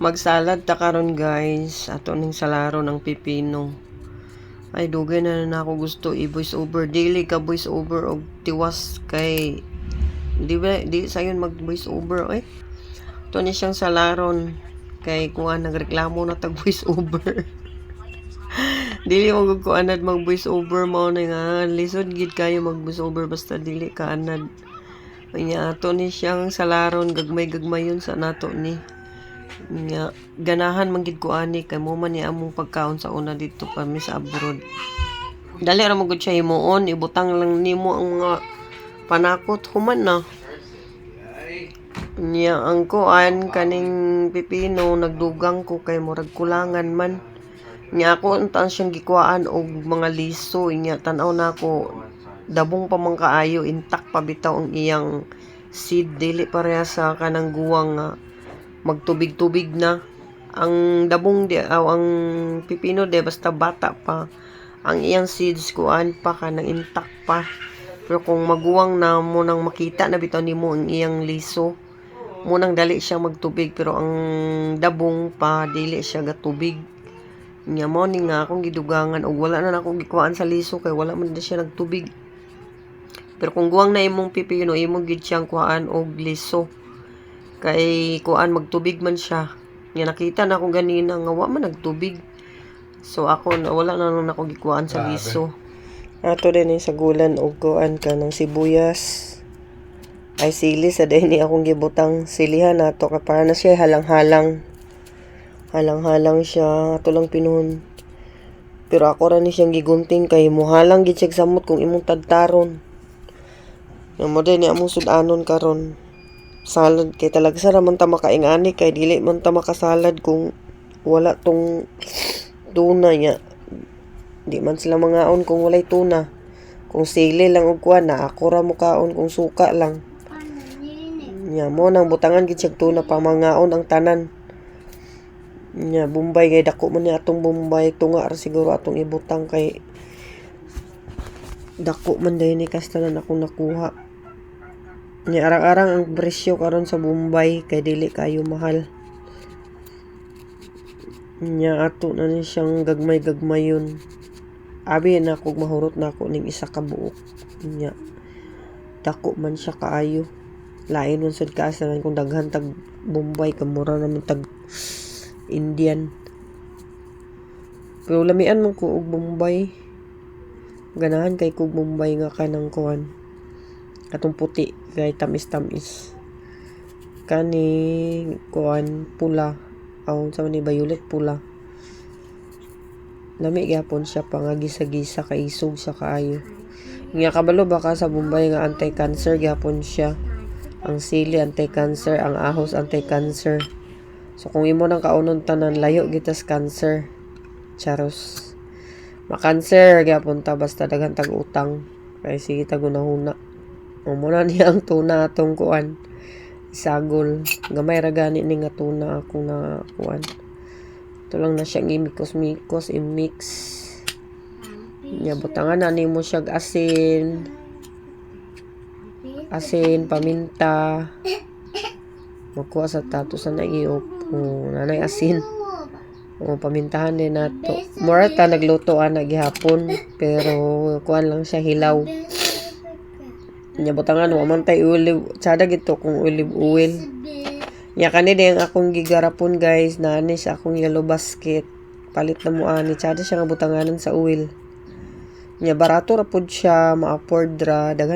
Magsalad ta karon guys. Ato ning salaro ng pipino. Ay dugay na ako gusto i-voice over. Dili ka voice over og tiwas kay di sayon mag voice over to ni siyang salaron kay kuha nagreklamo na tag voice over. Dili mo gud ko anad mag voice over mo na nga lisod gid kayo mag voice over basta dili ka anad. Nya ato ni siyang salaron gagmay-gagmayon sa nato ni. Nga ganahan man gid ko ani kay mo man ni among pagkaon sa una dito kami sa abroad. Dali ra mo gud siya himuon, ibutang lang nimo ang mga panakot human na. Nya ang kuan kaning pipino nagdugang ko kay murag kulangan man. Nya ako unta siyang gikuhaan og mga liso nya tan-aw nako dabong pa man kaayo intact pa bitaw ang iyang seed dili pareha sa kanang guwang nga magtubig-tubig na ang dabong ang pipino basta bata pa ang iyang seeds kuan pa kanang intact pa pero kung maguwang na mo nang makita na bitaw nimo ang iyang liso mo nang dali siya magtubig pero ang dabong pa dili siya gatubig nya mo ni nga akong gidugangan og wala na akong gikuhaan sa liso kay wala man siya nagtubig pero kung guwang na imong pipino imong gid siyang kuhaan og liso kay kuan magtubig man siya nya nakita na ako ganina nga wa man nagtubig so ako wala na nang ako gikuhaan sa liso ato din sa gulan og kuan ka ng sibuyas ay sili sa dinhi akong gibutang silihan nato kay para na siya halang-halang siya ato lang pinuhon pero ako ra ni siyang gigunting kay muhalang gid siya samot kung imong tadtaron mo din ni among sudanon karon salad kay talaga sa raman ta makaingani kay dili man ta makasalad kung wala tong tuna nya di man sila mangaon kung walay tuna kung sili lang og kuan na ako ra mo kaon kung suka lang nya mo nang butangan gid siya tuna pa mangaon ang tanan nya Bombay kay dako man ni atong Bombay tunga ra siguro atong ibutang kay dako man dai ni kastanan akong nakuha nya arang-arang ang presyo karon sa Bombay kay dili kayo mahal nya ato na ni siyang gagmay-gagmayon abi na kog mahurot na ako ning isa ka buok nya dako man siya kaayo lain man sad kaasaran kung daghan tag Bombay kamura naman tag Indian pero lamian man ko og Bombay ganahan kay kog Bombay nga kanang kuan katong puti kay tamis-tamis kani kuan pula aw sa man ni violet pula lami gyapon siya pangagisa-gisa kay isog siya kaayo nga kabalo baka sa Bombay nga anti-cancer gyapon siya ang sili anti-cancer ang ahos anti-cancer so kung imo nang kaunon tanan layo gitas cancer charos makanser gyapon ta basta daghan tag utang kay sige ta gunahuna mo na niya ang tuna atong kuan isagol gamay ra gani ni nga tuna ako na kuan ito lang na siya imikos i-mix nya butangan na nimo siya asin paminta magkuha sa tato sa naiop nanay asin pamintahan din nato mura ta nagluto ana gihapon pero kuan lang siya hilaw nya butangan wa man tay olive sada gito kung olive oil nya kani din akong gigarapon guys nani sa akong yellow basket palit na mo ani sada siya nga butanganan sa oil nya barato ra pud siya ma-afford ra daghan